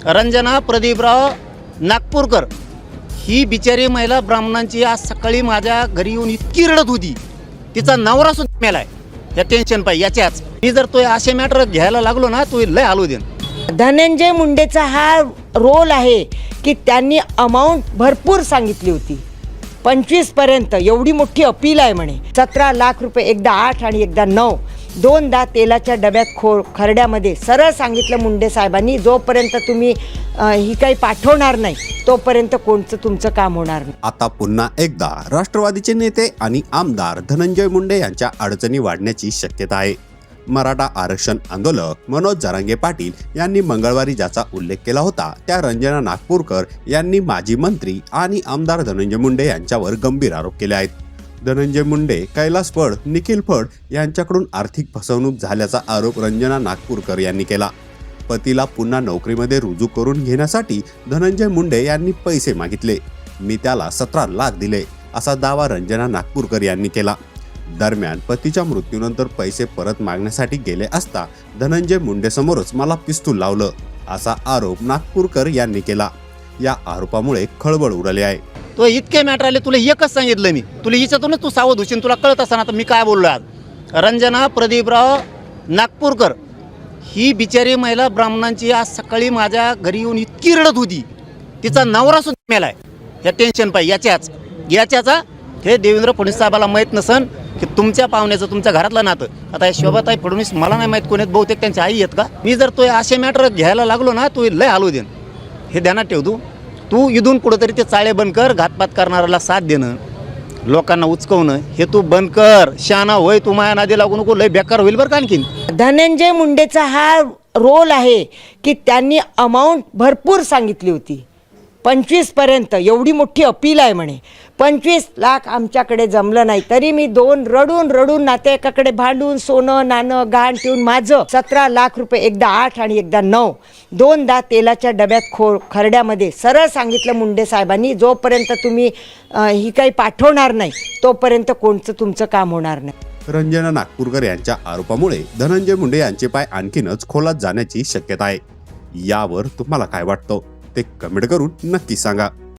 रंजना प्रदीपराव नागपूरकर ही बिचारी महिला ब्राह्मणांची आज सकाळी माझ्या घरी येऊन इतकी रडत होती. तिचा नवरा सुद्धा मेलाय या टेन्शन पाहिजे याच्याच. मी जर तो असे मॅटर घ्यायला लागलो ना तो लय आलो देन. धनंजय मुंडेचा हा रोल आहे की त्यांनी अमाऊंट भरपूर सांगितली होती 25 पर्यंत. एवढी मोठी अपील आहे म्हणे. 17 लाख रुपये, एकदा 8 आणि एकदा 9, दोनदा तेलाच्या डब्यात खरड्यामध्ये. सरळ सांगितलं मुंडे साहेबांनी, जोपर्यंत तुम्ही ही काही पाठवणार नाही तोपर्यंत कोणचं तुमचं काम होणार नाही. आता पुन्हा एकदा राष्ट्रवादीचे नेते आणि आमदार धनंजय मुंडे यांच्या अडचणी वाढण्याची शक्यता आहे. मराठा आरक्षण आंदोलक मनोज जरांगे पाटील यांनी मंगळवारी ज्याचा उल्लेख केला होता त्या रंजना नागपूरकर यांनी माजी मंत्री आणि आमदार धनंजय मुंडे यांच्यावर गंभीर आरोप केले आहेत. धनंजय मुंडे, कैलास फड, निखिल फड यांच्याकडून आर्थिक फसवणूक झाल्याचा आरोप रंजना नागपूरकर यांनी केला. पतीला पुन्हा नोकरीमध्ये रुजू करून घेण्यासाठी धनंजय मुंडे यांनी पैसे मागितले. मी त्याला 17 लाख दिले असा दावा रंजना नागपूरकर यांनी केला. दरम्यान पतीच्या मृत्यूनंतर पैसे परत मागण्यासाठी गेले असता धनंजय मुंडे समोरच मला पिस्तूल लावलं असा आरोप नागपूरकर यांनी केला. या आरोपामुळे खळबळ उडाली आहे. तो इतके मॅटर आले, तुला एकच सांगितलं मी. तुला हिच्यातूनच तू सावध होशील. तुला कळत असताना तर मी काय बोललो आज. रंजना प्रदीपराव नागपूरकर ही बिचारी महिला ब्राह्मणांची आज सकाळी माझ्या घरी येऊन इतकी रडत होती. तिचा नवरा सुद्धा मेलाय या टेन्शन पाहिजे याच्याचा. हे देवेंद्र फडणवीस साहेबाला माहीत नसन की तुमच्या पाहुण्याचं तुमच्या घरातलं नातं. आता हे शोभाताई फडणवीस मला नाही माहीत कोण आहेत, बहुतेक त्यांची आई आहेत का. मी जर तो असे मॅटर घ्यायला लागलो ना तो लय आलो देन. हे ध्यानात ठेव. तू इथून कुठंतरी ते चाळे बंद कर. घातपात करणाऱ्याला साथ देणं, लोकांना उचकवणं हे तू बंद कर. शहाणा होय, तू माया नादी लागू नको, लय बेकार होईल बरं का. आणखीन धनंजय मुंडेचा हा रोल आहे की त्यांनी अमाऊंट भरपूर सांगितली होती 25 पर्यंत. एवढी मोठी अपील आहे म्हणे. 25 लाख आमच्याकडे जमलं नाही तरी मी रडून नातेवाईकाकडे भांडून सोनं नाणं गहाण ठेवून माझं 17 लाख रुपये, एकदा 8 आणि एकदा 9, दोनदा तेलाच्या डब्यात खरड्यामध्ये. सरळ सांगितलं मुंडे साहेबांनी, जोपर्यंत तुम्ही ही काही पाठवणार नाही तोपर्यंत कोणचं तुमचं काम होणार नाही. रंजना नागपूरकर यांच्या आरोपामुळे धनंजय मुंडे यांचे पाय आणखीनच खोलात जाण्याची शक्यता आहे. यावर तुम्हाला काय वाटतं ते कमेंट करून नक्की सांगा.